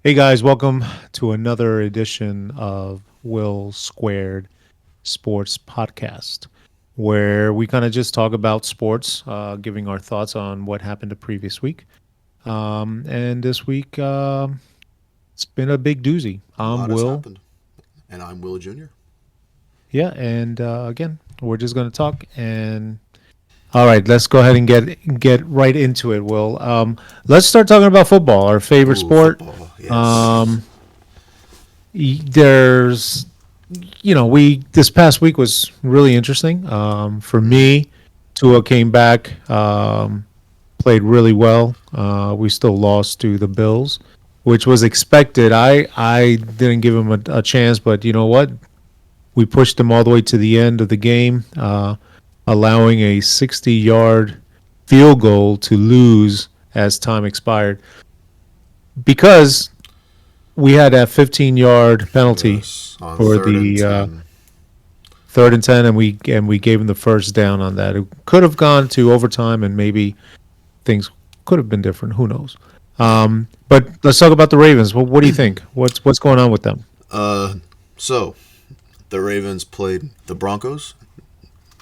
Hey guys, welcome to another edition of Will Squared Sports Podcast, where we kind of just talk about sports, giving our thoughts on what happened the previous week. And this week, it's been a big doozy. A I'm lot has Will. happened, and I'm Will Jr. Yeah, and again, we're just going to talk. And all right, let's go ahead and get right into it. Will, let's start talking about football, our favorite Ooh, sport. football, yes. Um, there's we this past week was really interesting. For Hmm. me, Tua came back, played really well. We still lost to the Bills, which was expected. I didn't give him a chance, but you know what? We pushed him all the way to the end of the game, allowing a 60-yard field goal to lose as time expired because we had a 15-yard penalty Yes, on for third and the 10. 3rd and 10, and we gave him the first down on that. It could have gone to overtime, and maybe things could have been different. Who knows? But let's talk about the Ravens. What do you think? What's going on with them? Uh, so the Ravens played the Broncos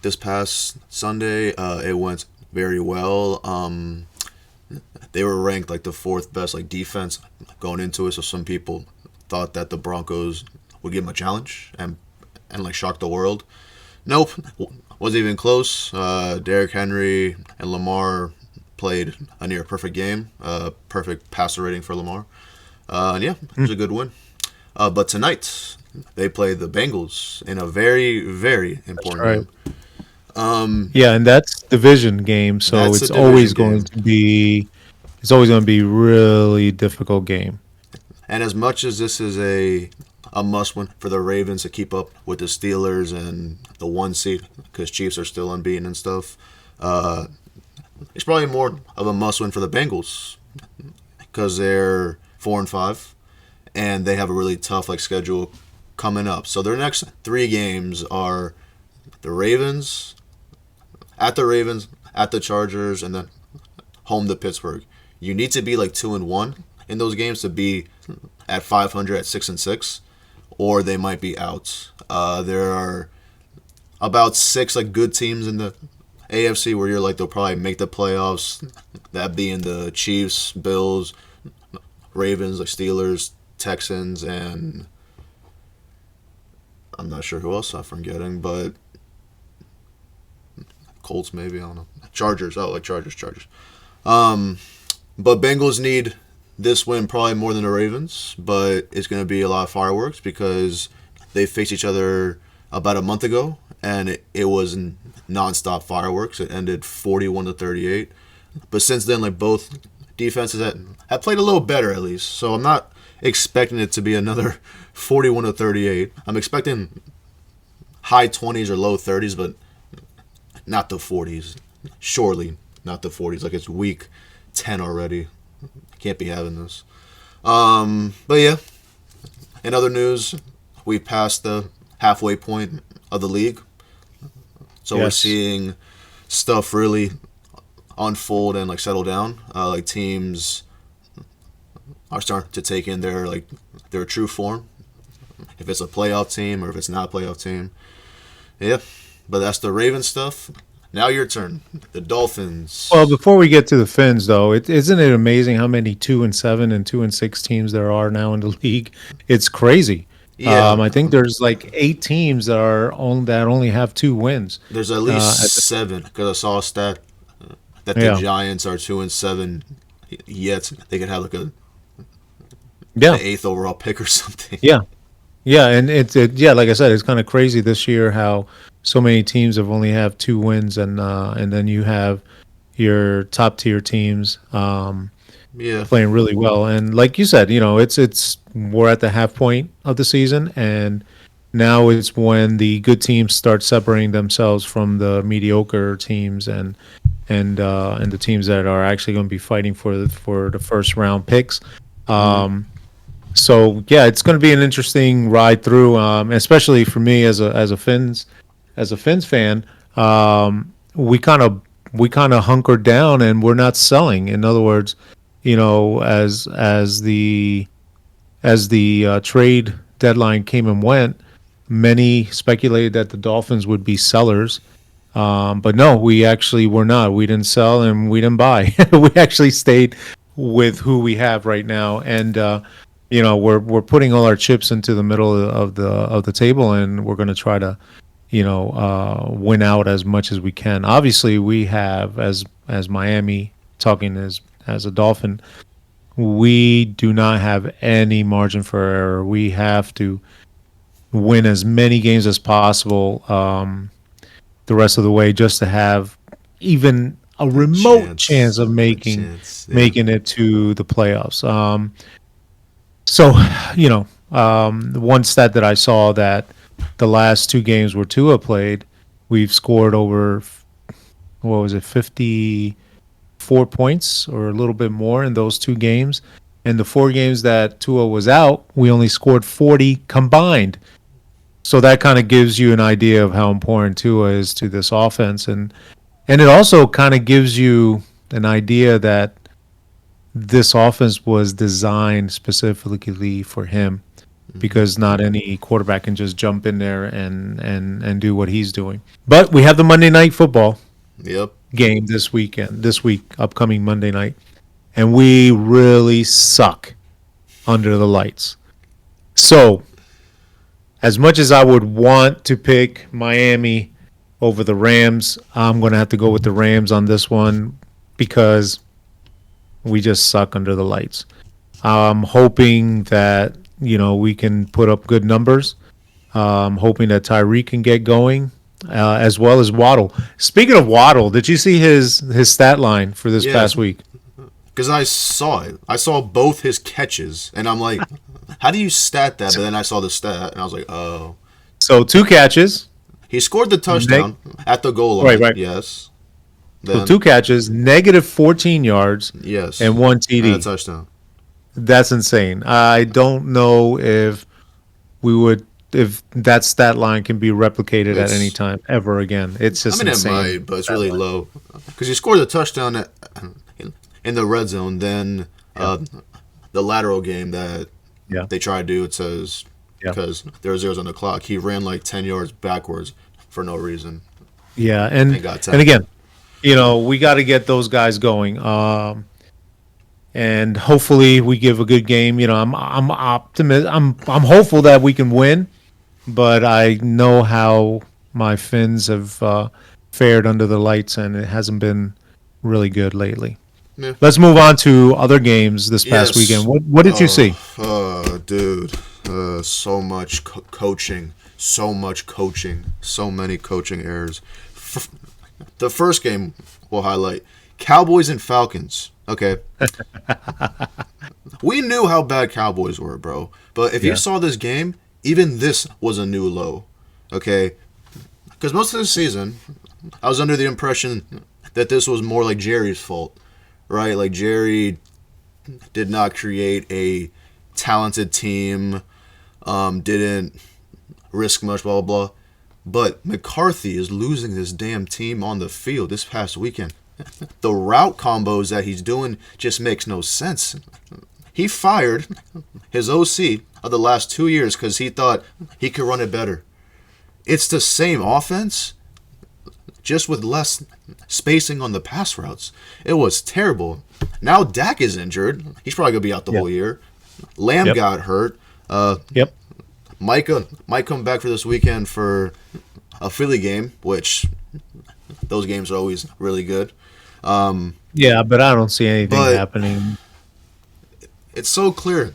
this past Sunday. It went very well. They were ranked like the fourth best like defense going into it. So some people thought that the Broncos would give them a challenge and like shock the world. Nope, wasn't even close. Derrick Henry and Lamar played a near perfect game. Perfect passer rating for Lamar. And yeah, it was a good win. But tonight they play the Bengals in a very very That's important right. game. Um, Yeah, and that's division game, so that's a division game. it's always going to be really difficult game. And as much as this is a must win for the Ravens to keep up with the Steelers and the one seed because Chiefs are still unbeaten and stuff, uh, it's probably more of a must win for the Bengals because they're 4-5 and they have a really tough like schedule coming up. So their next three games are the Ravens, the Ravens, at the Chargers, and then home to Pittsburgh. You need to be like 2-1 in those games to be at 500 at 6-6, or they might be out. There are about six like good teams in the AFC where you're like they'll probably make the playoffs. That being the Chiefs, Bills, Ravens, like Steelers, Texans, and I'm not sure who else I'm forgetting, but Colts maybe, I don't know. Chargers. Oh, like Chargers. Um, but Bengals need this win probably more than the Ravens, but it's going to be a lot of fireworks because they faced each other about a month ago, and it was nonstop fireworks. It ended 41-38. But since then, like both defenses have played a little better at least. So I'm not expecting it to be another 41-38. I'm expecting high 20s or low 30s, but not the 40s. Surely not the 40s. Like it's week 10 already. Can't be having this. But yeah, in other news, we passed the halfway point of the league. So we're Yes. seeing stuff really unfold and like settle down. Like teams are starting to take in their true form. If it's a playoff team or if it's not a playoff team. Yeah. But that's the Ravens stuff. Now your turn. The Well, Dolphins. before we get to the Finns, though, isn't it amazing how many 2-7 and 2-6 teams there are now in the league? It's crazy. Yeah. I think there's like 8 teams that only have 2 wins. There's at least At the, seven because I saw a stat that the yeah, Giants are 2-7. Yet they could have like yeah, the eighth overall pick or something. yeah. Yeah, and yeah, like I said, it's kind of crazy this year how so many teams have only have 2 wins, and then you have your top tier teams Yeah. playing really well. And like you said, it's we're at the half point of the season, and now it's when the good teams start separating themselves from the mediocre teams, and the teams that are actually going to be fighting for the first round picks. Mm-hmm. Um, so yeah, it's going to be an interesting ride through, especially for me as a Finns fan. We kind of hunkered down and we're not selling. In other words, as the as the trade deadline came and went, many speculated that the Dolphins would be sellers. But no, we actually were not. We didn't sell and we didn't buy. We actually stayed with who we have right now, and we're putting all our chips into the middle of the table, and we're going to try to win out as much as we can. Obviously, we have as Miami talking as a Dolphin, we do not have any margin for error. We have to win as many games as possible the rest of the way just to have even a remote chance of A making chance. Yeah. making it to the playoffs. So, the one stat that I saw that the last two games where Tua played, we've scored over what was it, 54 points or a little bit more in those two games. And the four games that Tua was out, we only scored 40 combined. So that kind of gives you an idea of how important Tua is to this offense, and it also kind of gives you an idea that this offense was designed specifically for him because not any quarterback can just jump in there and do what he's doing. But we have the Monday Night Football Yep. game this week, upcoming Monday night, and we really suck under the lights. So, as much as I would want to pick Miami over the Rams, I'm going to have to go with the Rams on this one because we just suck under the lights. I'm hoping that we can put up good numbers. I'm hoping that Tyreek can get going, as well as Waddle. Speaking of Waddle, did you see his stat line for this Yeah. past week? Because I saw it. I saw both his catches, and I'm like, how do you stat that? But then I saw the stat, and I was like, oh. So two catches, He scored the touchdown at the goal line. right. Yes. So Then, two catches, negative 14 yards, yes. and one And a TD. touchdown. That's insane. I don't know we would if that stat line can be replicated at any It's, time ever again. It's I just mean, it insane. might, but it's Stat really line. low. Because he scored the touchdown in the red zone. Then Yeah. the lateral game that Yeah. they try to do, it says, Yeah. because there were zeros on the clock, he ran like 10 yards backwards for no reason Yeah, and got and tackled. again, we got to get those guys going. And hopefully we give a good game. I'm optimist. I'm hopeful that we can win, but I know how my Finns have fared under the lights, and it hasn't been really good lately. Yeah. Let's move on to other games this past weekend. Yes. What did you see? Dude. So much coaching. So much coaching. So many coaching errors. The first game we'll highlight Cowboys and Falcons. Okay. We knew how bad Cowboys were, bro. But if you Yeah. saw this game, even this was a new low. Okay. Because most of the season, I was under the impression that this was more like Jerry's fault, right? Like Jerry did not create a talented team, didn't risk much, blah, blah, blah. But McCarthy is losing this damn team on the field this past weekend. The route combos that he's doing just makes no sense. He fired his OC of the last 2 years because he thought he could run it better. It's the same offense, just with less spacing on the pass routes. It was terrible. Now Dak is injured. He's probably going to be out the Yep. whole year. Lamb Yep. got hurt. Yep. Micah might come back for this weekend for a Philly game, which those games are always really good. Yeah, but I don't see anything But happening. it's so clear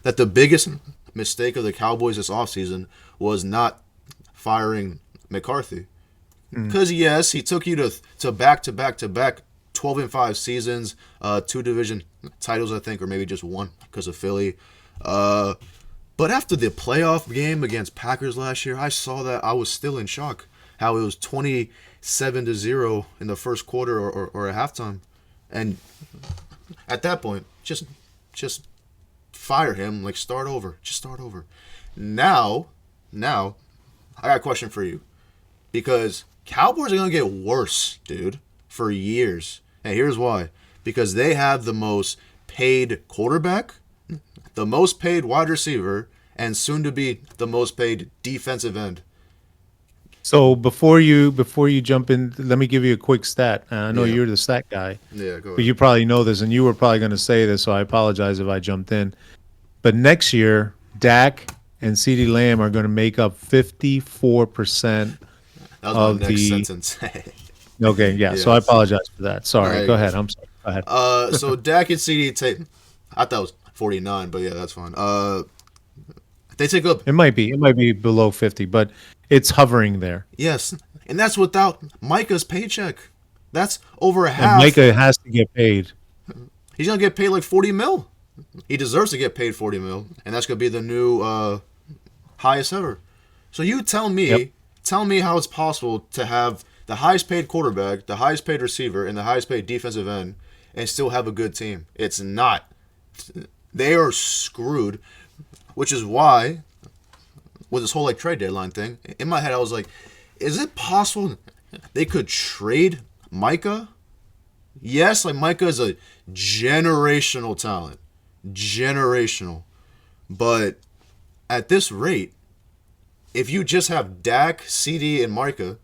that the biggest mistake of the Cowboys this offseason was not firing McCarthy. Because, yes, he took you to back 12-5 seasons, 2 division titles, I think, or maybe just 1 because of Philly. But after the playoff game against Packers last year, I saw that I was still in shock. How it was 27-0 in the first quarter or at halftime. And at that point, just fire him, like start over. Just start over. Now, I got a question for you. Because Cowboys are going to get worse, dude, for years. And here's why. Because they have the most paid quarterback, the most paid wide receiver and soon to be the most paid defensive end. So before you jump in, let me give you a quick stat. I know Yeah. you're the stat guy, Yeah, go but ahead. you probably know this, and you were probably going to say this, so I apologize if I jumped in. But next year, Dak and CeeDee Lamb are going to make up 54% That was my of next the. sentence. Okay, yeah. So I Yes. apologize for that. Sorry. Go ahead. I'm sorry. Go ahead. So Dak and CD take. I thought it was 49, but yeah, that's fine. They take up. It might be. It might be below 50, but it's hovering there. Yes, and that's without Micah's paycheck. That's over And half. Micah has to get paid. He's gonna get paid like 40 mil. He deserves to get paid 40 mil, and that's gonna be the new highest ever. So you Yep. tell me how it's possible to have the highest paid quarterback, the highest paid receiver, and the highest paid defensive end, and still have a good team. It's not. They are screwed, which is why with this whole like trade deadline thing, in my head I was like, is it possible they could trade Micah? Yes, like Micah is a generational talent. Generational. But at this rate, if you just have Dak, CD, and Micah,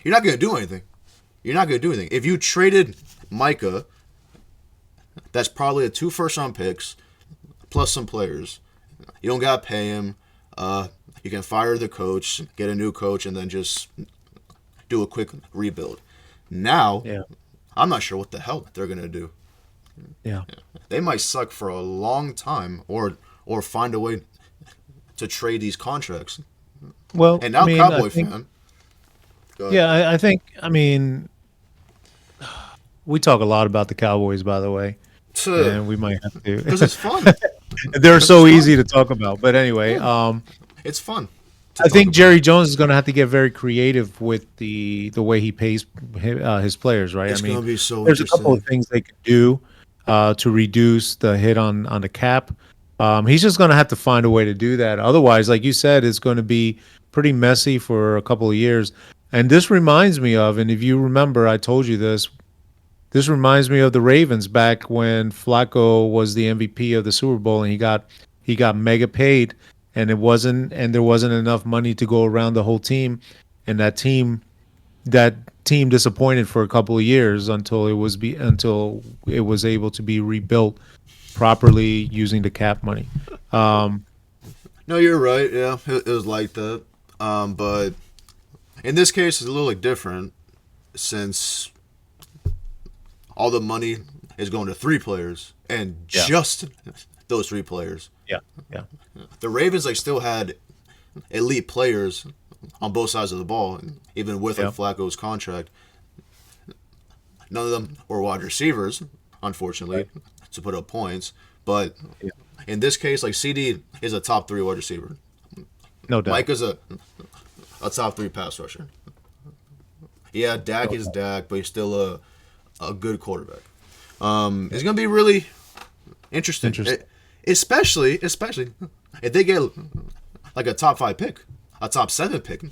you're not going to do anything. You're not going to do anything. If you traded Micah, that's probably a 2 first-round picks plus some players. You don't got to pay him. You can fire the coach, get a new coach, and then just do a quick rebuild. Now, Yeah. I'm not sure what the hell they're going to do. Yeah. They might suck for a long time or find a way to trade these contracts. Well, And I now, mean, Cowboy fan. Go ahead. yeah, I think, I mean, we talk a lot about the Cowboys, by the way, and we might have Because to. it's fun. They're Because it's so fun. easy to talk about. But anyway, Yeah, it's fun to I talk think about. Jerry Jones is going to have to get very creative with the way he pays his players, right? I It's going mean, to be so there's a couple of interesting. things they could do to reduce the hit on the cap. He's just going to have to find a way to do that. Otherwise, like you said, it's going to be pretty messy for a couple of years. And this reminds me of, and if you remember, I told you this. This reminds me of the Ravens back when Flacco was the MVP of the Super Bowl, and he got mega paid, and there wasn't enough money to go around the whole team, and that team disappointed for a couple of years until it was able to be rebuilt properly using the cap money. Um, No, you're right. Yeah, it was like that. But in this case, it's a little like different since all the money is going to 3 players and Yeah. just those 3 players. yeah, yeah, The Ravens like still had elite players on both sides of the ball, even with like yeah, Flacco's contract. None of them were wide receivers, unfortunately, right, to put up points. But yeah, in this case, like CD is a top 3 wide receiver. no doubt, Micah's a top 3 pass rusher. Yeah, Dak no is doubt. Dak, but he's still a good quarterback. It's gonna be really interesting, Interesting. especially if they get like a top 5 pick, a top 7 pick.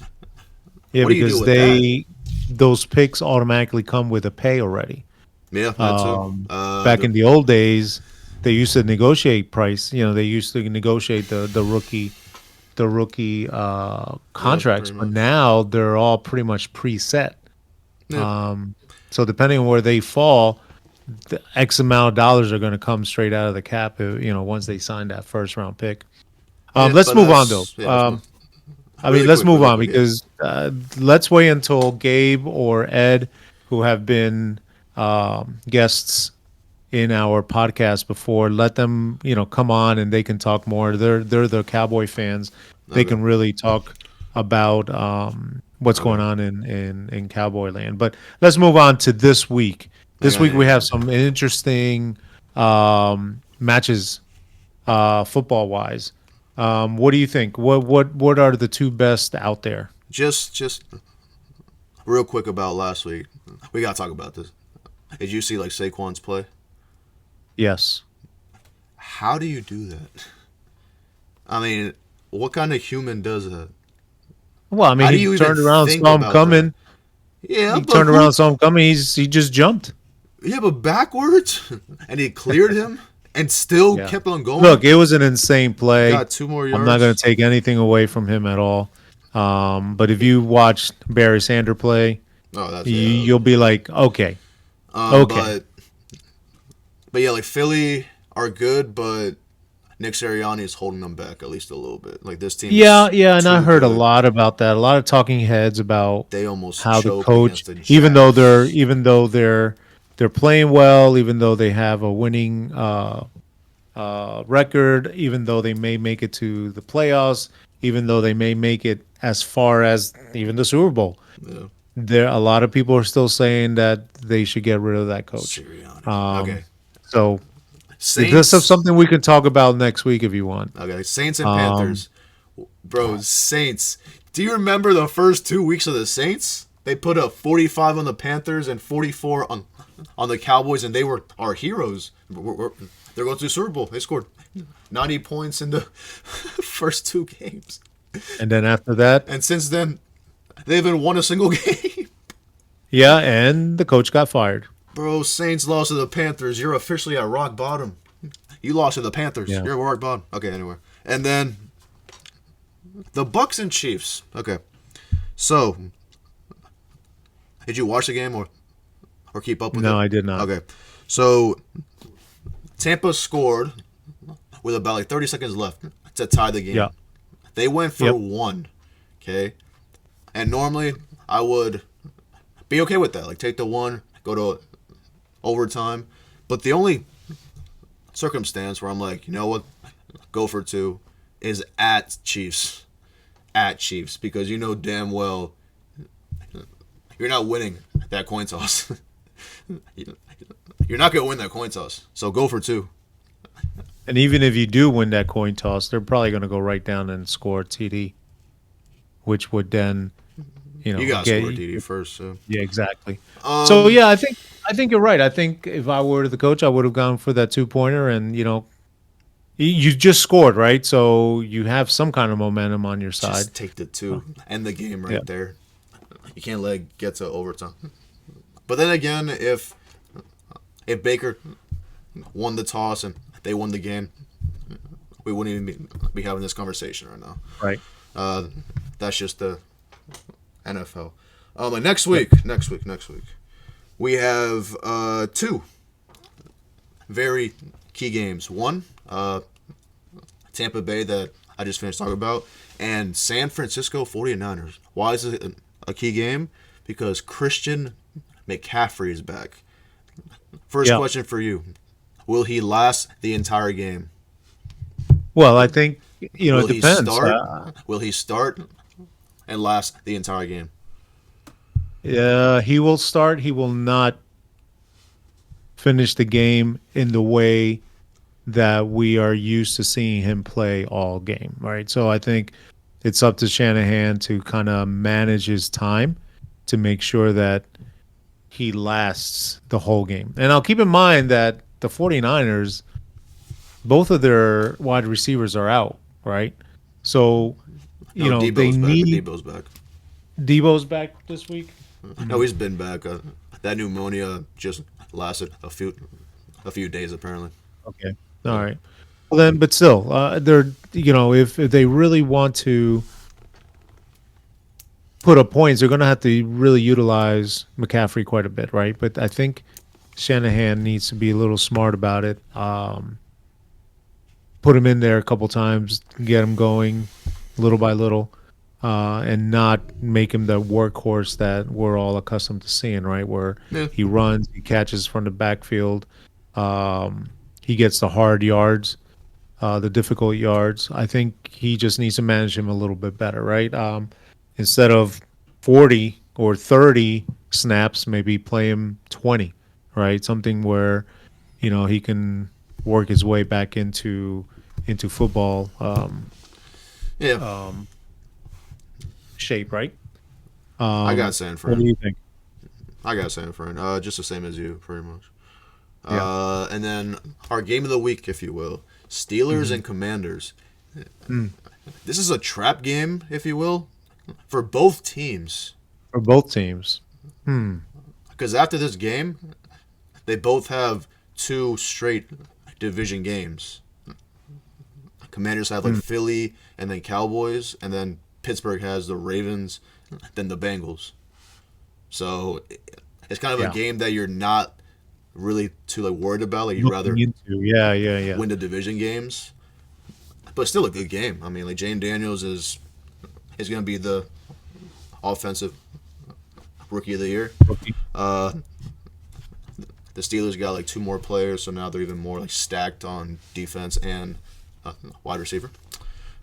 Yeah, What do you do because with that? those picks automatically come with a pay already. Yeah, that too. Back in the old days, they used to negotiate price. They used to negotiate the rookie Yeah, contracts, pretty but much. now they're all pretty much preset. Yeah, So depending on where they fall, the X amount of dollars are going to come straight out of the cap. Once they sign that first round pick. yeah, Let's but move on though. let's move I mean, let's move really on quick. Yeah, because let's wait until Gabe or Ed, who have been guests in our podcast before, let them come on and they can talk more. They're the Cowboy fans. They okay, can really talk about what's okay. going on in Cowboy land. But let's move on to this week. Hang This on, week we hang have on. some interesting matches, football wise. What do you think? What are the two best out there? Just real quick about last week. We gotta talk about this. Did you see like Saquon's play? Yes. How do you do that? I mean, what kind of human does that? Well, I mean, How do he you even turned around, think saw him about that? coming. Yeah, He but turned around, who? saw him coming. He just jumped. Yeah, but backwards, and he cleared him. and still Yeah. kept on going. Look, it was an insane play. Got 2 more I'm not going yards. to take anything away from him at all. But if you watch Barry Sander play, Oh, that's yeah. you'll be like, okay, Um, okay. but but yeah, like Philly are good, but Nick Sirianni is holding them back at least a little bit. Like this team Yeah, is yeah, and I too heard a good. lot about that. A lot of talking heads about They almost how the choked coach, against the Jags. even though they're playing well, even though they have a winning record, even though they may make it to the playoffs, even though they may make it as far as even the Super Bowl. Yeah, There, a lot of people are still saying that they should get rid of that coach. Sirianni. Um, Okay, so this is Saints. something we can talk about next week if you want. Okay, Saints and Um, Panthers. Bro, Saints. Do you remember the first 2 weeks of the Saints? They put up 45 on the Panthers and 44 on the Cowboys, and they were our heroes. They're going to the Super Bowl. They scored 90 points in the first 2 games. and then after that, And since then, they haven't won a single game. yeah, and the coach got fired. Bro, Saints lost to the Panthers. You're officially at rock bottom. You lost to the Panthers. Yeah. You're at rock bottom. Okay, anyway. And then the Bucks and Chiefs. Okay. So, did you watch the game or keep up with it? No, I did not. Okay. So, Tampa scored with about like 30 seconds left to tie the game. Yeah. They went for Yep. one. Okay. And normally I would be okay with that. Like take the one, go to overtime. But the only circumstance where I'm like, you know what, go for two is at Chiefs. At Chiefs. Because you know damn well you're not winning that coin toss. You're not going to win that coin toss. So go for two. And even if you do win that coin toss, they're probably going to go right down and score a TD, which would then, You got to get score DD first. So. yeah, exactly. So Um, yeah, I think you're right. I think if I were the coach, I would have gone for that 2 pointer, and you just scored, right? So you have some kind of momentum on your side. just take the two. End the game Yeah. right there. You can't let it get to overtime. But then again, if Baker won the toss and they won the game, we wouldn't even be having this conversation right now. Right. That's just the NFL. Like next week, we have two very key games. One, Tampa Bay that I just finished talking about, and San Francisco 49ers. Why is it a key game? Because Christian McCaffrey is back. First Yeah. question for you. Will he last the entire game? Well, I think it Will he depends. start? Will he start and last the entire game? He will start. He will not finish the game in the way that we are used to seeing him play all game, right? So I think it's up to Shanahan to kind of manage his time to make sure that he lasts the whole game. And I'll keep in mind that the 49ers, both of their wide receivers are out, right? So, No, they Debo's back. need Debo's back. Debo's back this week. No, he's been back. That pneumonia just lasted a few days apparently. Okay. All right. Well then, but still, they're if they really want to put up points, they're going to have to really utilize McCaffrey quite a bit, right? But I think Shanahan needs to be a little smart about it. Put him in there a couple times, get him going little by little, and not make him the workhorse that we're all accustomed to seeing, right? Where Yeah. he runs, he catches from the backfield, he gets the hard yards, the difficult yards. I think he just needs to manage him a little bit better, right? Instead of 40 or 30 snaps, maybe play him 20, right? Something where he can work his way back into football Yeah, shape, right? I got San What Fran. do you think? I got San Fran. Just the same as you, pretty much. Yeah. And then our game of the week, if you will, Steelers and Commanders. This is a trap game, if you will, for both teams. For both teams. Because after this game, they both have 2 straight division games. Commanders have like Philly and then Cowboys, and then Pittsburgh has the Ravens, then the Bengals. So it's kind of a Yeah. game that you're not really too like worried about. Like you'd Looking rather into. Yeah, yeah, yeah. win the division games, but it's still a good game. I mean, like Jane Daniels is going to be the offensive rookie of the year. Okay. Uh, the Steelers got like two more players, so now they're even more like stacked on defense and wide receiver.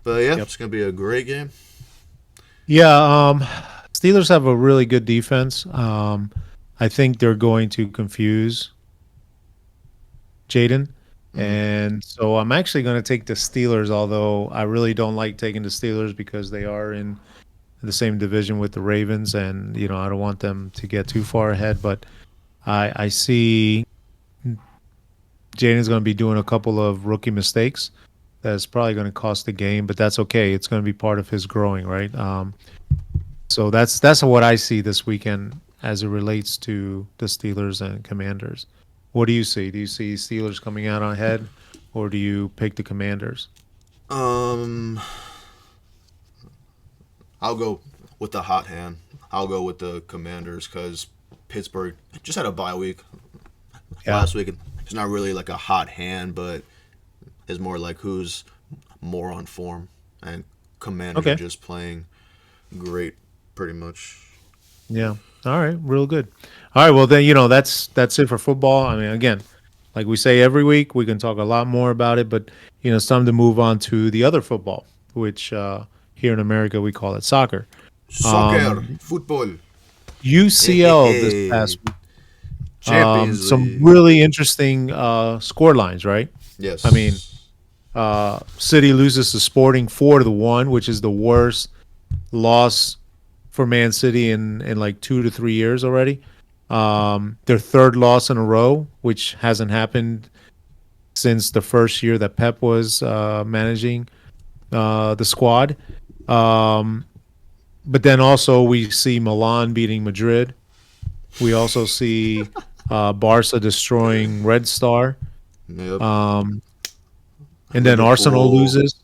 But yeah, Yep. it's going to be a great game. Yeah, Steelers have a really good defense. I think they're going to confuse Jaden. Mm-hmm. And so I'm actually going to take the Steelers, although I really don't like taking the Steelers because they are in the same division with the Ravens, and I don't want them to get too far ahead. But I see Jaden's going to be doing a couple of rookie mistakes. That's probably going to cost the game, but that's okay. It's going to be part of his growing, right? So that's what I see this weekend as it relates to the Steelers and Commanders. What do you see? Do you see Steelers coming out ahead, or do you pick the Commanders? Um, I'll go with the hot hand. I'll go with the Commanders because Pittsburgh just had a bye week Yeah. last week. It's not really like a hot hand, but it's more like who's more on form. And Commanders are Okay. just playing great, pretty much. Yeah. All right. Real good. All right. Well, then that's it for football. I mean, again, like we say every week, we can talk a lot more about it, but it's time to move on to the other football, which here in America we call it soccer. Soccer, Um, football, hey, hey, UCL this hey. past week. Champions Some League. really interesting score lines, right? I mean, Yes. City loses to Sporting 4-1, which is the worst loss for Man City in like 2 to 3 years already. Their third loss in a row, which hasn't happened since the first year that Pep was managing the squad. Um, but then also we see Milan beating Madrid. We also see Barca destroying Red Star. Yep. Um, and then Arsenal Liverpool. loses.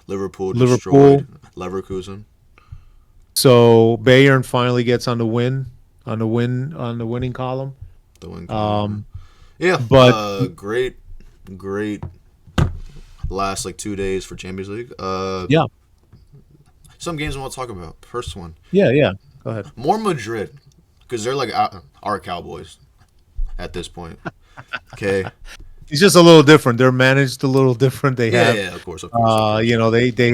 Liverpool destroyed Liverpool. Leverkusen. So Bayern finally gets on the winning column. The win column. Um, Yeah. but Great, great last like 2 days for Champions League. yeah, Some games I want to talk about. First one, yeah, yeah. Go ahead. more Madrid, because they're like our Cowboys at this point. Okay. It's just a little different. They're managed a little different. They Yeah, have, yeah, of course, of course, of course. they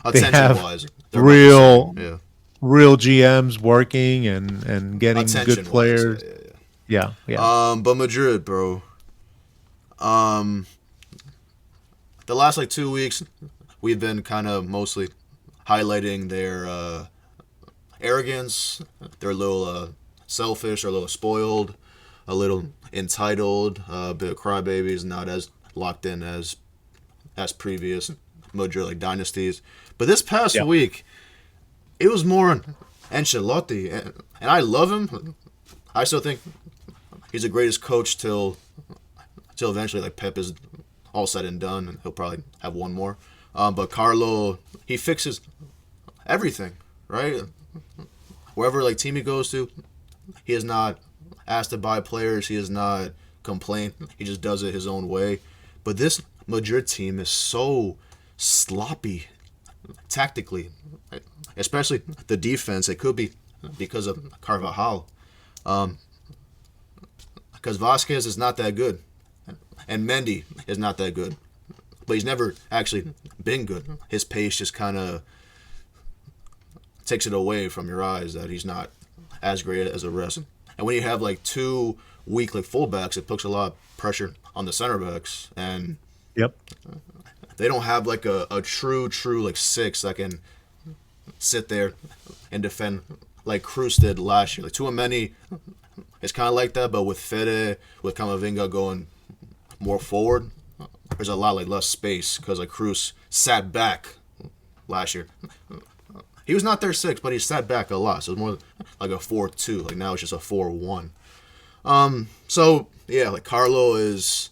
Attention have wise, they're about the real same. Yeah. real GMs working and getting good Attention wise, yeah, players. yeah, Yeah, yeah. yeah. But Madrid, bro. Um, the last like 2 weeks, we've been kind of mostly highlighting their arrogance. They're a little selfish, or a little spoiled, a little entitled, a bit of crybabies, not as locked in as previous Madrid like dynasties. But this past Yeah. week, it was more Ancelotti, and I love him. I still think he's the greatest coach till eventually like Pep is all said and done, and he'll probably have one more. But Carlo, he fixes everything, right? Wherever like team he goes to, he is not asked to buy players. He is not complained. He just does it his own way. But this Madrid team is so sloppy tactically, especially the defense. It could be because of Carvajal, because Vasquez is not that good, and Mendy is not that good. But he's never actually been good. His pace just kind of takes it away from your eyes that he's not as great as the rest. And when you have like two weak like fullbacks, it puts a lot of pressure on the center backs, and Yep. they don't have like a true like six that can sit there and defend like Cruz did last year. Like Tuameni, it's kind of like that, but with Fede, with Camavinga going more forward, there's a lot like less space because like Cruz sat back last year. He was not their six, but he sat back a lot, so it's more like a 4-2. Like now it's just a 4-1. So yeah, like Carlo is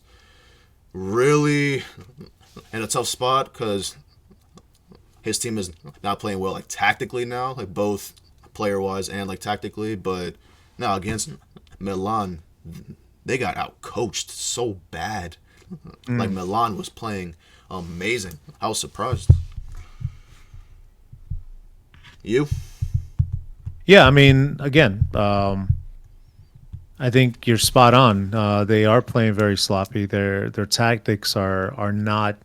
really in a tough spot because his team is not playing well, like tactically now, like both player wise and like tactically. But now against Milan, they got out coached so bad. Like Milan was playing amazing. I was surprised. You? Yeah, I mean, again, I think you're spot on. They are playing very sloppy. Their tactics are not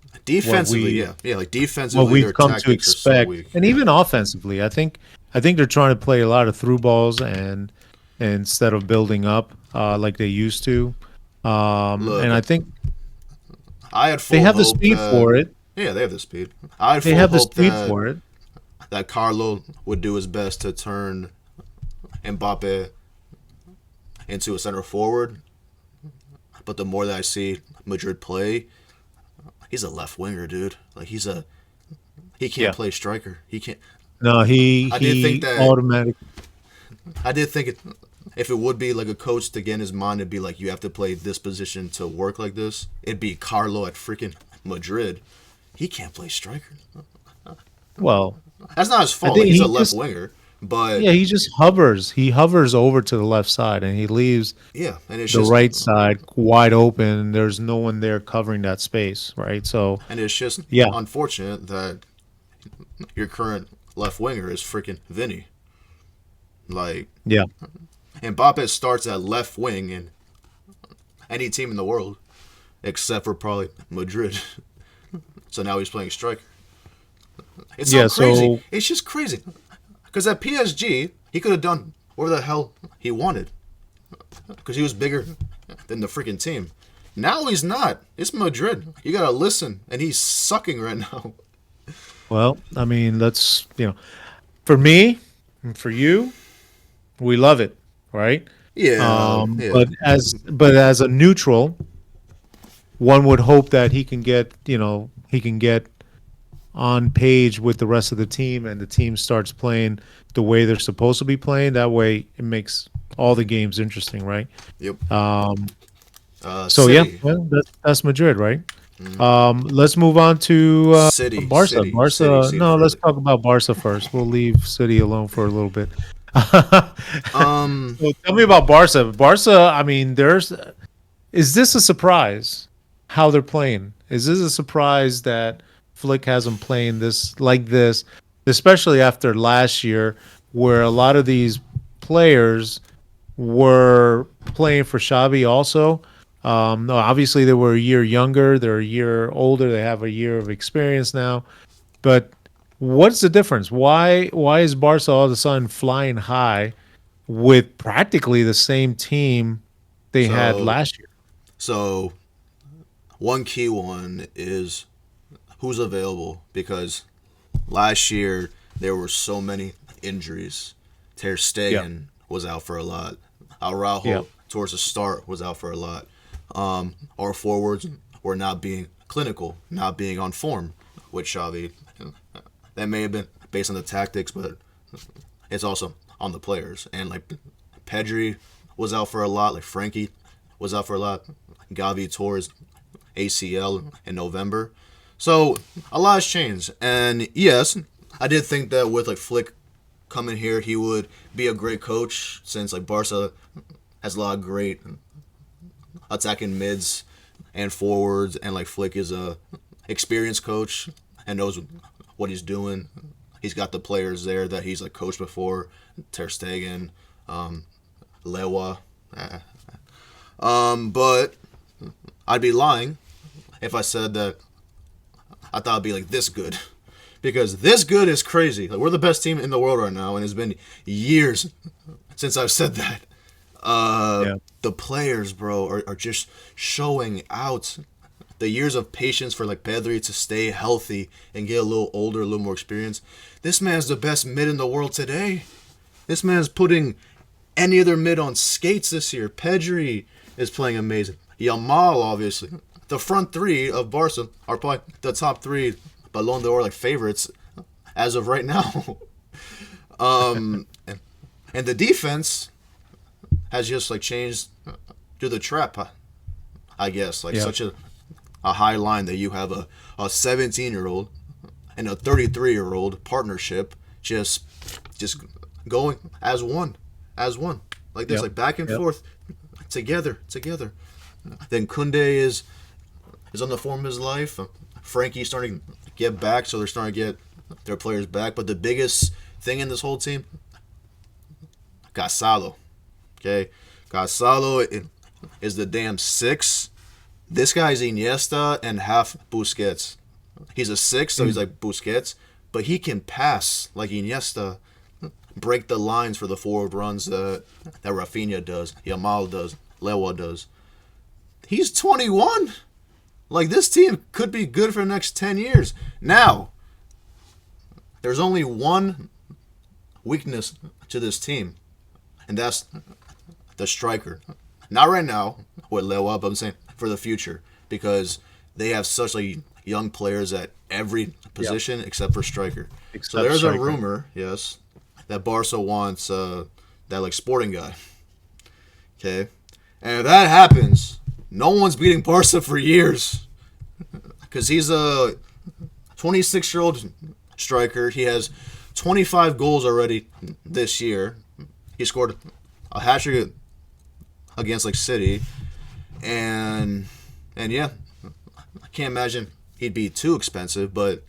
what Defensively, we yeah, yeah. Like what defensively, their we've come to tactics are so expect, weak. and even offensively. I think they're trying to play a lot of through balls and instead of building up like they used to. And I Look, think I had they full have the hope speed that for it. yeah, they have the speed. I had They full have the hope speed that for it. Carlo would do his best to turn Mbappe into a center forward. But the more that I see Madrid play, he's a left winger, dude. Like he can't Yeah. play striker. He can't. No, he I did think he that automatic. I did think if it would be like a coach to get in his mind, it'd be like you have to play this position to work like this. It'd be Carlo at freaking Madrid. He can't play striker. Well, That's not his I fault. Like think he's a he left just winger, but yeah he just hovers. He hovers over to the left side and he leaves yeah, the right side wide open. There's no one there covering that space, right? So it's just yeah, unfortunate that your current left winger is freaking Vinny. Like yeah, Mbappe starts at left wing in any team in the world, except for probably Madrid. So now he's playing striker. It's so yeah. crazy. So It's just crazy. Because at PSG, he could have done whatever the hell he wanted. Because he was bigger than the freaking team. Now he's not. It's Madrid. You gotta listen, and he's sucking right now. well, I mean, for me and for you, we love it, right? Yeah, yeah. But as a neutral, one would hope that he can get on page with the rest of the team and the team starts playing the way they're supposed to be playing. That way it makes all the games interesting, right? Yep. So yeah, City. well, that's Madrid, right? Let's move on to City. Barca. City. City. Barca. See it No, let's further. talk about Barca first. We'll leave City alone for a little bit. Um, Well, tell me about Barca. Barca. I mean, is this a surprise how they're playing? Is this a surprise that Flick has them playing this, especially after last year, where a lot of these players were playing for Xavi also. No, obviously they were a year younger, they're a year older, they have a year of experience now. But what's the difference? Why is Barca all of a sudden flying high with practically the same team they had so last year? so one key one is who's available because last year there were so many injuries. Ter Yeah, Stegen was out for a lot. yeah, Araujo towards the start was out for a lot. Our forwards were not being clinical, not being on form with Xavi. That may have been based on the tactics, but it's also on the players. And like Pedri was out for a lot. Like Frankie was out for a lot. Gavi tore his ACL in November. So a lot has changed. And yes, I did think that with like Flick coming here, he would be a great coach since like Barca has a lot of great attacking mids and forwards, and like Flick is a experienced coach and knows what he's doing. He's got the players there that he's like coached before, Ter Stegen, Lewa. But I'd be lying if I said that I thought it'd be like this good. Because this good is crazy. Like we're the best team in the world right now, and it's been years since I've said that. yeah, The players, bro, are just showing out the years of patience for like Pedri to stay healthy and get a little older, a little more experience. This man's the best mid in the world today. This man's putting any other mid on skates this year. Pedri is playing amazing. Yamal, obviously. The front three of Barca are probably the top three Ballon d'Or like favorites as of right now. And the defense has just like changed to the trap, I guess. Like yeah. such a a high line that you have a 17-year-old and a 33-year-old partnership just going as one like this, Yep. like back and Yep. forth, together. Then Kunde is on the form of his life. Frankie's starting to get back, so they're starting to get their players back. But the biggest thing in this whole team, Casado. Okay, Casado is the damn six. This guy's Iniesta and half Busquets. He's a six, so he's like Busquets, but he can pass like Iniesta, break the lines for the forward runs that Rafinha does, Yamal does, Lewa does. He's 21. Like, this team could be good for the next 10 years. Now, there's only one weakness to this team, and that's the striker. Not right now with Lewa, but I'm saying for the future, because they have such like young players at every position except for striker. So there's a rumor, yes, that Barca wants that like sporting guy. Okay, and if that happens, no one's beating Barca for years, because he's a 26-year-old striker. He has 25 goals already this year. He scored a hat trick against like City, and yeah, I can't imagine he'd be too expensive. But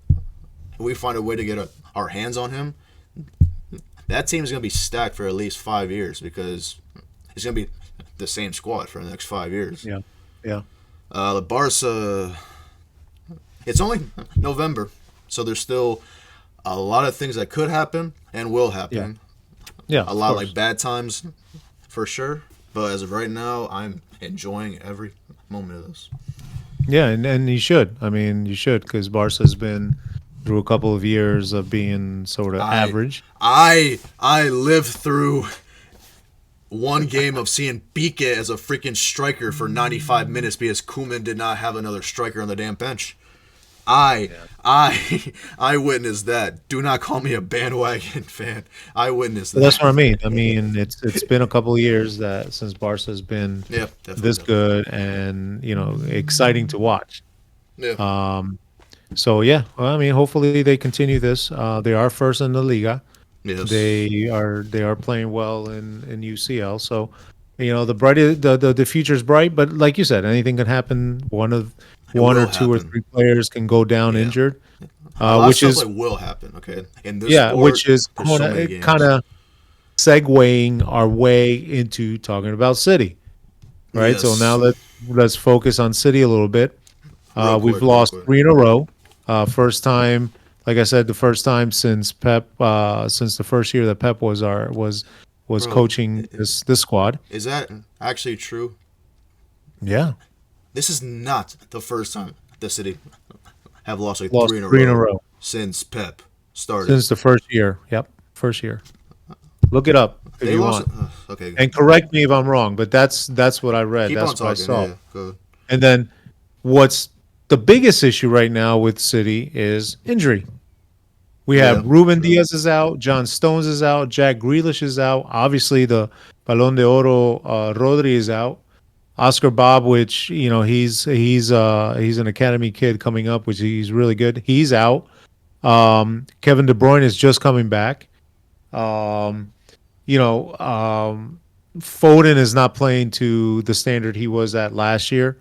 if we find a way to get our hands on him, that team is going to be stacked for at least 5 years, because it's going to be the same squad for the next 5 years. Yeah. Yeah. The Barca, it's only November, so there's still a lot of things that could happen and will happen. Yeah. A lot of like bad times for sure. But as of right now, I'm enjoying every moment of this. Yeah, and you should. I mean, you should, because Barca's been through a couple of years of being sort of average. I lived through one game of seeing Pique as a freaking striker for 95 minutes because Koeman did not have another striker on the damn bench. I witnessed that. Do not call me a bandwagon fan. I witnessed that. That's what I mean. I mean, it's been a couple of years that since Barca's been this good and exciting to watch. Yeah. So yeah, well, I mean, hopefully they continue this. They are first in the Liga. Yes. They are playing well in UCL. So the future's bright. But like you said, anything can happen. One or two or three players can go down injured, which is like will happen. Okay, in this sport, which is kind of segueing our way into talking about City, right? Yes. So now let's focus on City a little bit. We've lost 3 in a row. First time, like I said, the first time since Pep, since the first year that Pep was coaching this squad. Is that actually true? Yeah. This is not the first time the City have lost 3 in a row since Pep started. Since the first year. Yep, first year. Look it up if you want. Okay. And correct me if I'm wrong, but that's what I read. That's what I saw. Yeah, go ahead. And then what's the biggest issue right now with City is injury. We have Ruben Diaz is out, John Stones is out, Jack Grealish is out. Obviously, the Balón de Oro Rodri is out. Oscar Bob, which he's an academy kid coming up, which he's really good. He's out. Kevin De Bruyne is just coming back. Foden is not playing to the standard he was at last year,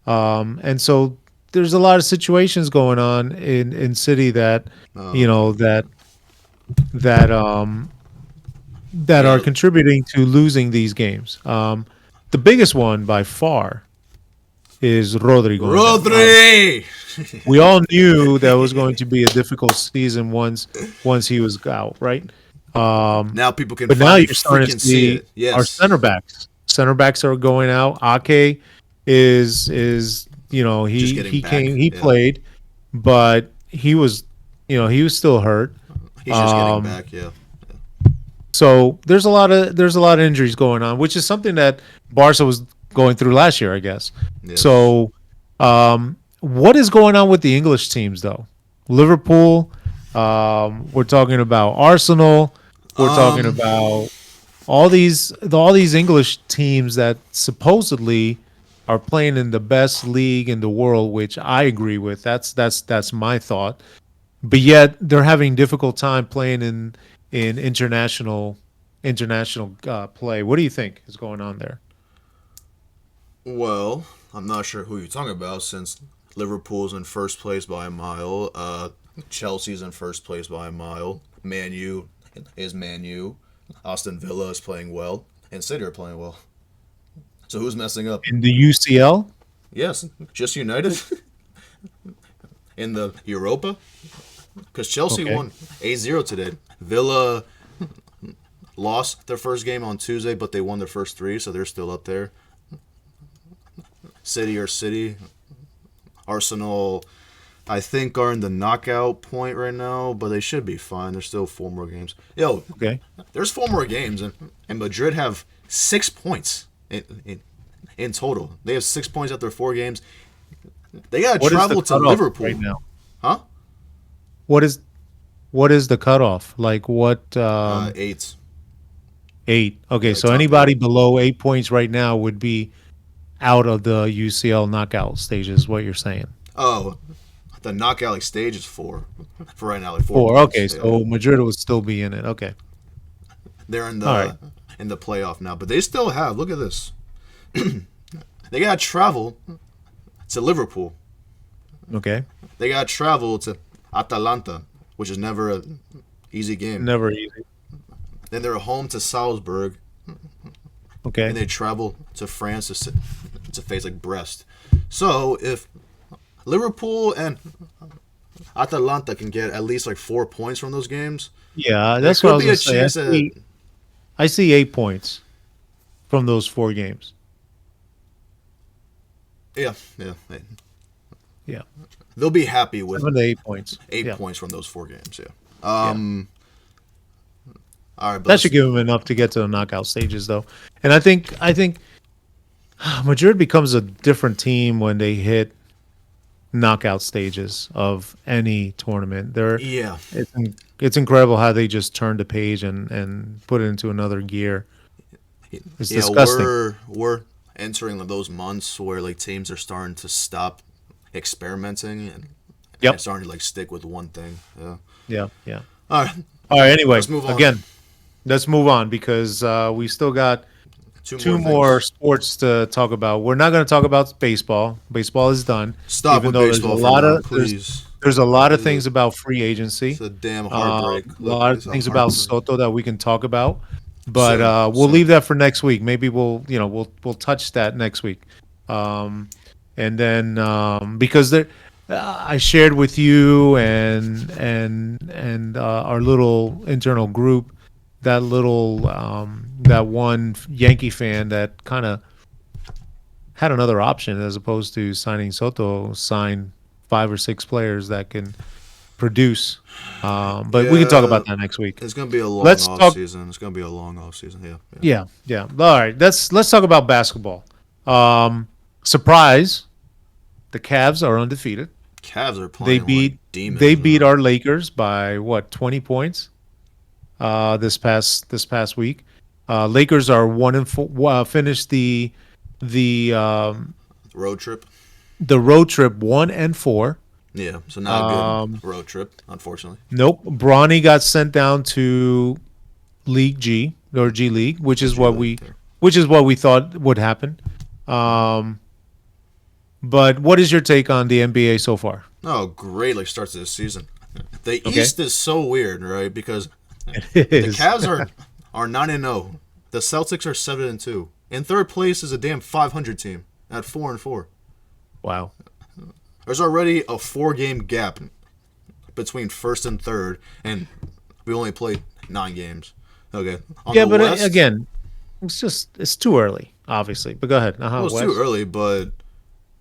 and so there's a lot of situations going on in City that that are contributing to losing these games. The biggest one by far is Rodri. We all knew that was going to be a difficult season once he was out, right? Now people can. But now you're starting to see Yes. our center backs. Center backs are going out. Ake is he played, but he was still hurt. He's just getting back. Yeah. So there's a lot of injuries going on, which is something that Barca was going through last year, I guess. Yes. So, what is going on with the English teams, though? Liverpool. We're talking about Arsenal. We're talking about all these English teams that supposedly are playing in the best league in the world, which I agree with. That's my thought. But yet they're having difficult time playing in international play. What do you think is going on there? Well, I'm not sure who you're talking about since Liverpool's in first place by a mile. Chelsea's in first place by a mile. Man U is Man U. Aston Villa is playing well, and City are playing well. So who's messing up? In the UCL? Yes, just United in the Europa. Because Chelsea Okay. won 8-0 today. Villa lost their first game on Tuesday, but they won their first three, so they're still up there. City or City. Arsenal, I think, are in the knockout point right now, but they should be fine. There's still 4 more games. Yo, Okay. there's 4 more games, and Madrid have 6 points in total. They have 6 points after 4 games. They got to What is the travel to cutoff Liverpool. right now? Huh? What is what is the cutoff? Like what 8. 8. Okay, Yeah, so top anybody 8. below 8 points right now would be out of the UCL knockout stages, what you're saying. Oh, the knockout like stage is 4 for right now, like 4 4. points. Okay, Yeah, yeah. so Madrid would still be in it. Okay. They're All right. in the playoff now, but they still have. Look at this. They got to travel to Liverpool. Okay. They got to travel to Atalanta, which is never an easy game. Never easy. Then they're home to Salzburg, Okay. and they travel to France to face like Brest. So if Liverpool and Atalanta can get at least like 4 points from those games, Yeah, there that's what I could was be a going to say. chance that I see 8 points from those 4 games. yeah, Yeah. they'll be happy with 7 to 8 points. 8 Yeah. points from those 4 games. Yeah. Yeah. All right, but That should give them enough to get to the knockout stages, though. And I think Madrid becomes a different team when they hit knockout stages of any tournament. yeah, It's incredible how they just turn the page and put it into another gear. It's yeah, disgusting. we're entering those months where like teams are starting to stop experimenting and Yep. starting to like stick with one thing. Yeah. Yeah. Yeah. All right, All right. Anyway, let's move on. again, let's move on because we still got Two two more more things. sports to talk about. We're not going to talk about baseball. Baseball is done. Stop Even with though baseball for now, please. there's a lot of It's a, things about free agency. it's a damn A heartbreak. Look, lot of it's a things about heartbreak. Soto that we can talk about, but Same, we'll same. leave that for next week. Maybe we'll touch that next week, and then because there, I shared with you and our little internal group that one Yankee fan that kind of had another option as opposed to signing Soto, sign 5 or 6 players that can produce. But we can talk Yeah, about that next week. it's gonna be a long Let's off talk. season. It's gonna be a long off season. Yeah, yeah. Yeah, yeah. All right. Let's talk about basketball. Surprise, the Cavs are undefeated. Cavs are They playing like beat demons. they beat Man. our Lakers by what 20 points this past week. Lakers are 1-4. Finished the Road trip. the road trip 1-4. Yeah, so not a good road trip, unfortunately. Nope. Bronny got sent down to League G or G League, which is G what League, we yeah. which is what we thought would happen. Um, but what is your take on the NBA so far? Oh, great! Like starts to this season. The Okay. East is so weird, right? Because It the is. Cavs are 9-0. The Celtics are 7-2. In third place is a damn 500 team at 4-4. Wow. There's already a 4-game gap between first and third, and we only played 9 games. Okay. On Yeah, the but West, again, it's too early, obviously. But go ahead. well, it's West. too early, but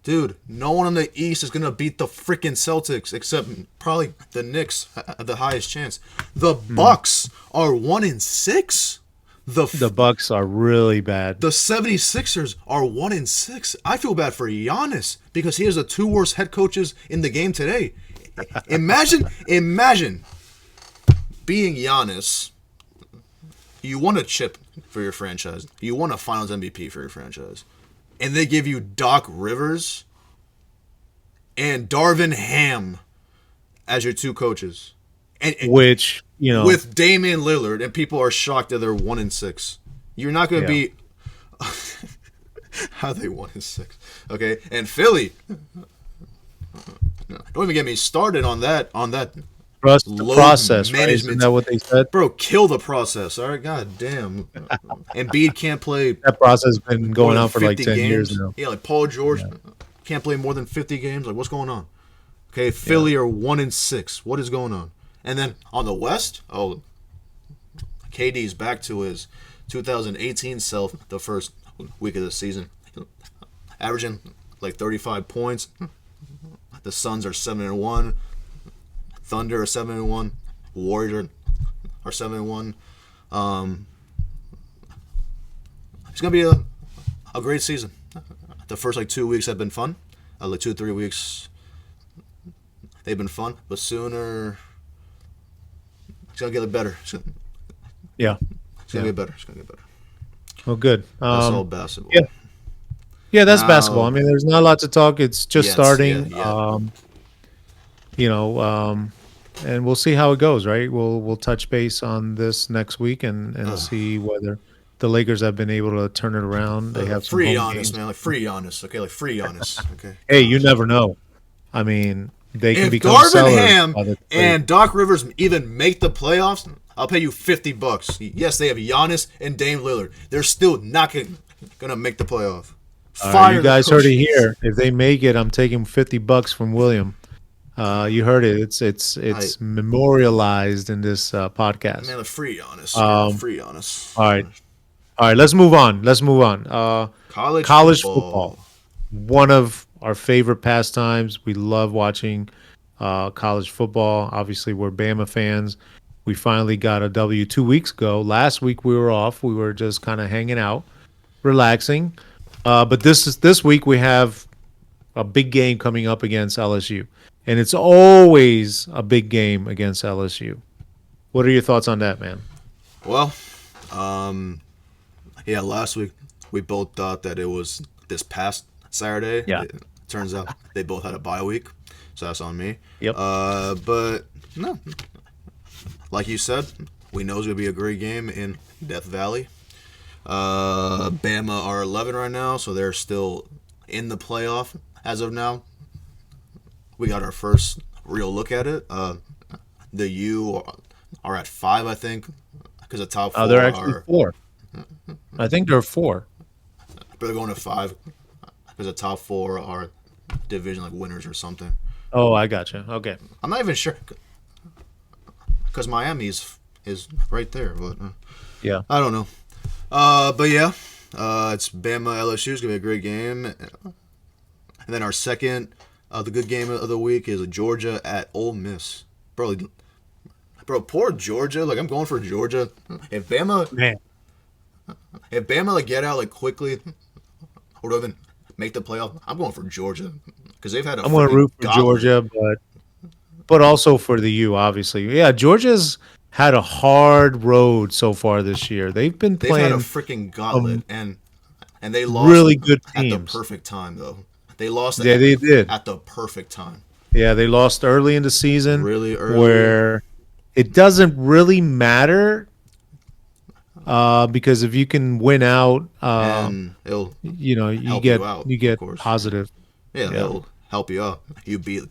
dude, no one in the East is gonna beat the freaking Celtics except probably the Knicks at the highest chance. The Bucks are 1-6. The Bucks are really bad. The 76ers are 1-6. I feel bad for Giannis because he has the 2 worst head coaches in the game today. Imagine being Giannis. You won a chip for your franchise. You won a Finals MVP for your franchise. and they give you Doc Rivers and Darvin Ham as your two coaches, and Which, with Damian Lillard, and people are shocked that they're 1-6. You're not going to be. How are they 1-6? Okay, and Philly. Don't even get me started on that. Trust the Load process, right? management. Isn't that what they said? Bro, kill the process. All right, god damn. Embiid can't play That process has been more going than on for like 50 10 years games. now. Yeah, like Paul George can't play more than 50 games. Like, what's going on? Okay, Philly are 1-6. What is going on? And then on the West, KD's back to his 2018 self the first week of the season, averaging like 35 points. The Suns are 7-1. Thunder are 7-1. Warriors are 7-1. It's gonna be a great season. The first like 2 weeks have been fun. Like 2-3 weeks, they've been fun. But sooner, it's gonna get better. It's gonna get better. It's gonna get better. Well, good. That's all basketball. Yeah. Yeah, that's Now- basketball. I mean, there's not a lot to talk. It's just Yeah, starting. yeah. And we'll see how it goes. Right. We'll touch base on this next week and see whether the Lakers have been able to turn it around. They have some free home Giannis, games. man. Like free Giannis. Okay, like free Giannis. Okay. Hey, you never know. I mean, they can If become Darvin sellers Ham by the and Doc Rivers even make the playoffs, I'll pay you $50. Yes, they have Giannis and Dame Lillard. They're still not gonna make the playoff. Fire you the guys heard it coach. here. If they make it, I'm taking $50 from William. You heard it. It's memorialized in this podcast. Man, like free Giannis. Free Giannis. All right. Let's move on. College football. One of our favorite pastimes. We love watching college football. Obviously, we're Bama fans. We finally got a W 2 weeks ago. Last week we were off. We were just kind of hanging out, relaxing. But this week we have a big game coming up against LSU, and it's always a big game against LSU. What are your thoughts on that, man? Well, last week we both thought that it was this past Saturday. Yeah. It turns out they both had a bye week, so that's on me. Yep. But no, like you said, we know it's gonna be a great game in Death Valley. Bama are 11 right now, so they're still in the playoff as of now. We got our first real look at it. The U are at 5, I think, because the top 4 They're actually are. 4. I think they're 4. But they're going to 5 because the top 4 are division like winners or something. Oh, I gotcha. Okay. I'm not even sure because Miami is right there, but Yeah. I don't know. But yeah, it's Bama LSU. It's gonna be a great game. And then our second, the good game of the week is Georgia at Ole Miss. Bro, poor Georgia. Like, I'm going for Georgia. If Bama like get out like quickly or don't even make the playoff, I'm going for Georgia because they've had a. I'm going to root for Georgia, but also for the U, obviously. Yeah, Georgia's had a hard road so far this year. They've had playing a freaking gauntlet, and they lost really good teams at the perfect time, though. They lost. Yeah, they did at the perfect time. Yeah, they lost early in the season, really early, where it doesn't really matter because if you can win out, and it'll you get positive. Yeah, it'll help you out. You beat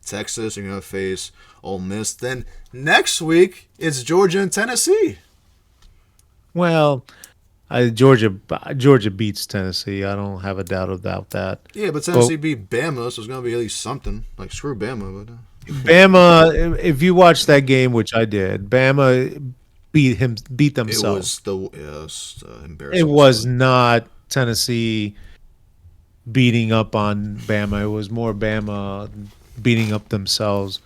Texas, you're gonna face Ole Miss. Then next week it's Georgia and Tennessee. Well, Georgia beats Tennessee. I don't have a doubt about that. Yeah, but Tennessee beat Bama, so it's gonna be at least something. Like, screw Bama, but Bama. If you watch that game, which I did, Bama beat themselves. It was embarrassing. It was not Tennessee beating up on Bama. It was more Bama beating up themselves.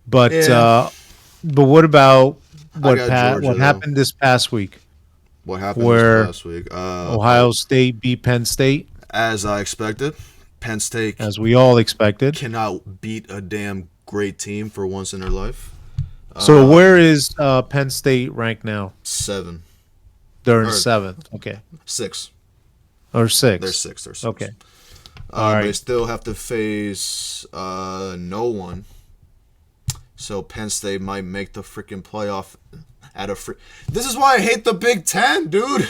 But what about what happened this past week? What happened this past week? Ohio State beat Penn State. As I expected. Penn State, as we all expected, cannot beat a damn great team for once in their life. So where is Penn State ranked now? 7. They're in 7th. Okay. 6. or They're 6? six. They're six. Okay. All They right. still have to face no one. So Penn State might make the freaking playoff at a free. This is why I hate the Big Ten, dude.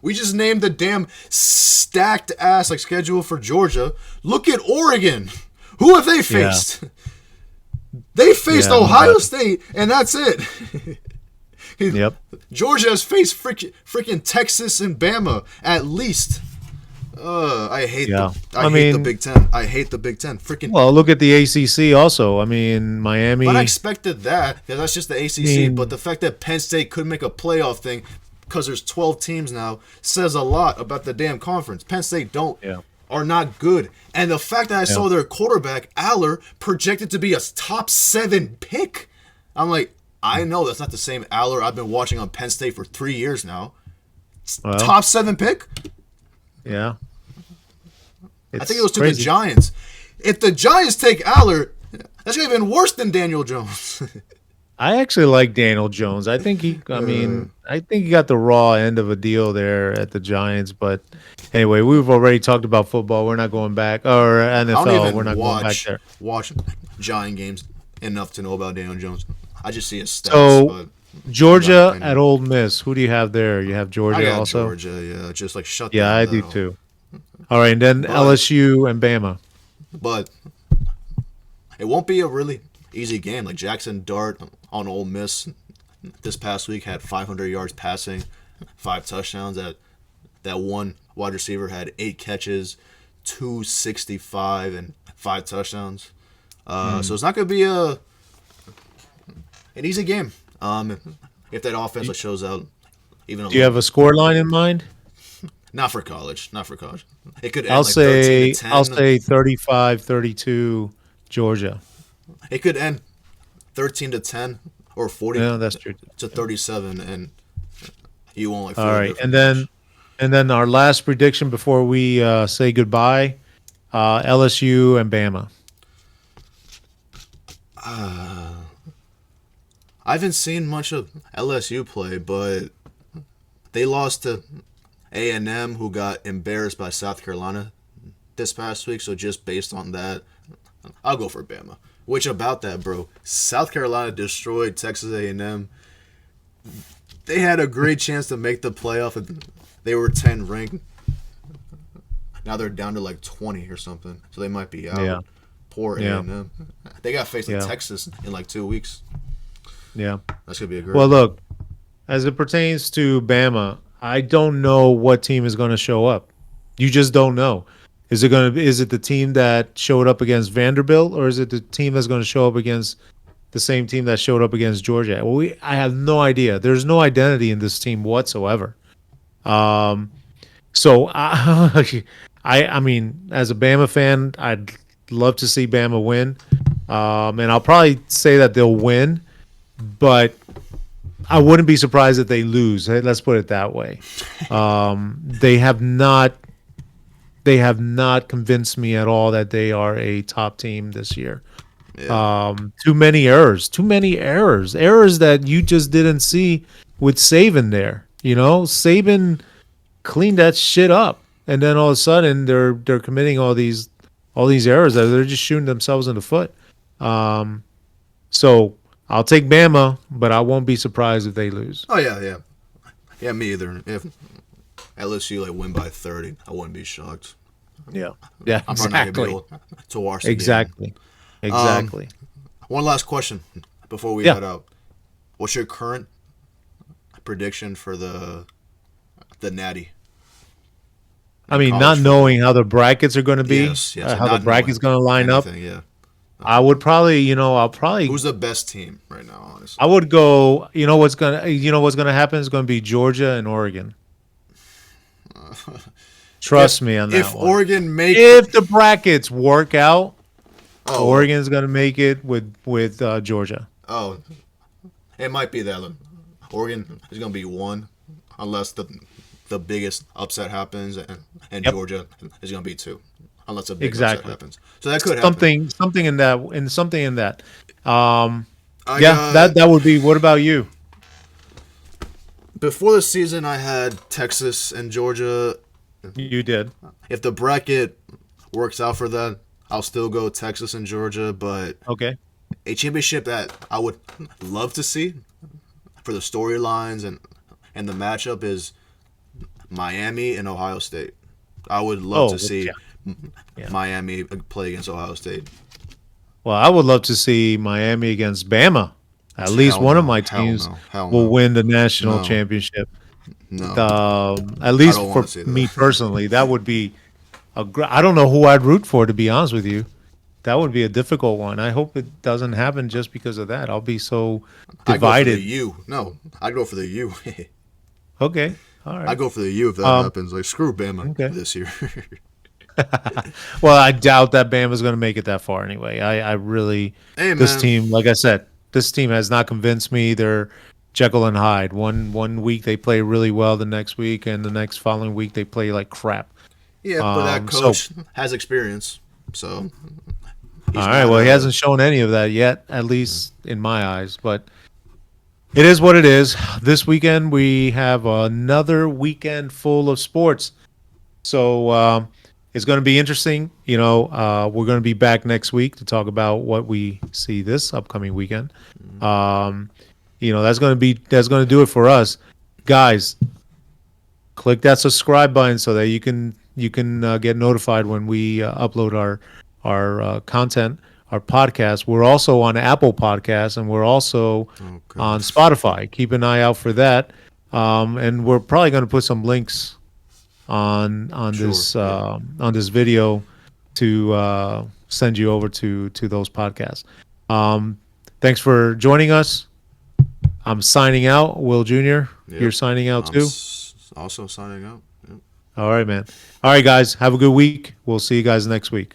We just named the damn stacked ass like schedule for Georgia. Look at Oregon. Who have they faced? Yeah. They faced Ohio State, and that's it. Yep. Georgia has faced freaking Texas and Bama at least. I hate the Big Ten. I hate the Big Ten. Freaking. Well, look at the ACC also. I mean, Miami. But I expected that because that's just the ACC. But the fact that Penn State couldn't make a playoff thing because there's 12 teams now says a lot about the damn conference. Penn State are not good. And the fact that I saw their quarterback, Aller, projected to be a top 7 pick, I'm like, I know that's not the same Aller I've been watching on Penn State for 3 years now. Well, top 7 pick? Yeah. I think it was to the Giants. If the Giants take Aller, that's going to be even worse than Daniel Jones. I actually like Daniel Jones. I think he got the raw end of a deal there at the Giants. But anyway, we've already talked about football. We're not going back. Or NFL. We're not going back there. Watch Giant games enough to know about Daniel Jones. I just see his stats. So, Georgia at Ole Miss. Who do you have there? You have Georgia I got also? Georgia, yeah. Just like shut down. Yeah, I do too. All right, and then LSU and Bama. But it won't be a really easy game. Like Jackson Dart on Ole Miss this past week had 500 yards passing, 5 touchdowns. That one wide receiver had 8 catches, 265, and 5 touchdowns. So it's not going to be an easy game. If that offense shows out, even. Do you have a score line in mind? Not for college. It could end I'll like say 13-10. I'll say 35-32 Georgia. It could end 13-10 or 40 that's true. to 37, and you won't like. All right, and then our last prediction before we say goodbye, LSU and Bama. I haven't seen much of LSU play, but they lost to A&M, who got embarrassed by South Carolina this past week. So just based on that, I'll go for Bama. Which about that, bro? South Carolina destroyed Texas A&M. They had a great chance to make the playoff. They were 10 ranked. Now they're down to like 20 or something. So they might be out. Yeah. Poor A&M. They got faced with Texas in like 2 weeks. Yeah. That's going to be a great. Well, look, as it pertains to Bama, I don't know what team is going to show up. You just don't know. Is it the team that showed up against Vanderbilt, or is it the team that's going to show up against the same team that showed up against Georgia? Well, I have no idea. There's no identity in this team whatsoever. So I mean, as a Bama fan, I'd love to see Bama win, and I'll probably say that they'll win, but I wouldn't be surprised if they lose. Let's put it that way. They have not convinced me at all that they are a top team this year. Yeah. Too many errors that you just didn't see with Saban there. You know, Saban cleaned that shit up, and then all of a sudden they're committing all these errors that they're just shooting themselves in the foot. So I'll take Bama, but I won't be surprised if they lose. Oh yeah, me either. If LSU win by 30, I wouldn't be shocked. Yeah, I'm probably not gonna be able to watch the exactly. game. Exactly. One last question before we head out. What's your current prediction for the Natty? I mean, not knowing how the brackets are going to be, yes, how the bracket's going to line up. Yeah. I would probably, Who's the best team right now, honestly? I would go. What's gonna happen is going to be Georgia and Oregon. Trust me on that if one. If the brackets work out, Oregon's going to make it with Georgia. Oh, it might be that. Oregon is going to be 1, unless the biggest upset happens, and Georgia is going to be 2, unless a big upset happens. So that could happen. Something in that. That would be. What about you? Before the season, I had Texas and Georgia. You did. If the bracket works out for that, I'll still go Texas and Georgia. But Okay. a championship that I would love to see for the storylines and the matchup is Miami and Ohio State. I would love to Oh, see yeah. Yeah. Miami play against Ohio State. Well, I would love to see Miami against Bama. At least Hell one of no, my hell teams no, hell will no, win the national no, championship. no. At I least don't want for to see me that. personally, that would be I don't know who I'd root for, to be honest with you. That would be a difficult one. I hope it doesn't happen just because of that. I'll be so I go for the divided. U. No, I go for the U. Okay. All I right. go for the U if that Um, happens. Like screw Bama okay. this year. Well, I doubt that Bama's going to make it that far anyway. I really, Hey this man, team, like I said, this team has not convinced me. They're Jekyll and Hyde. One week they play really well, the next week, and the next following week they play like crap. yeah, but that So, coach has experience, so all he's right. not Well, he a. hasn't shown any of that yet, at least in my eyes. But it is what it is. This weekend we have another weekend full of sports. So it's going to be interesting. We're going to be back next week to talk about what we see this upcoming weekend. Um, that's going to do it for us, guys. Click that subscribe button so that you can get notified when we upload our content, our podcast. We're also on Apple Podcasts and we're also Oh on god. Spotify. Keep an eye out for that. And we're probably going to put some links Sure. Yeah. on this video to send you over to those podcasts. Um, Thanks for joining us. I'm signing out. Will Jr., you're Yep. signing out I'm too. also signing out. Yep. All right, man. All right, guys. Have a good week. We'll see you guys next week.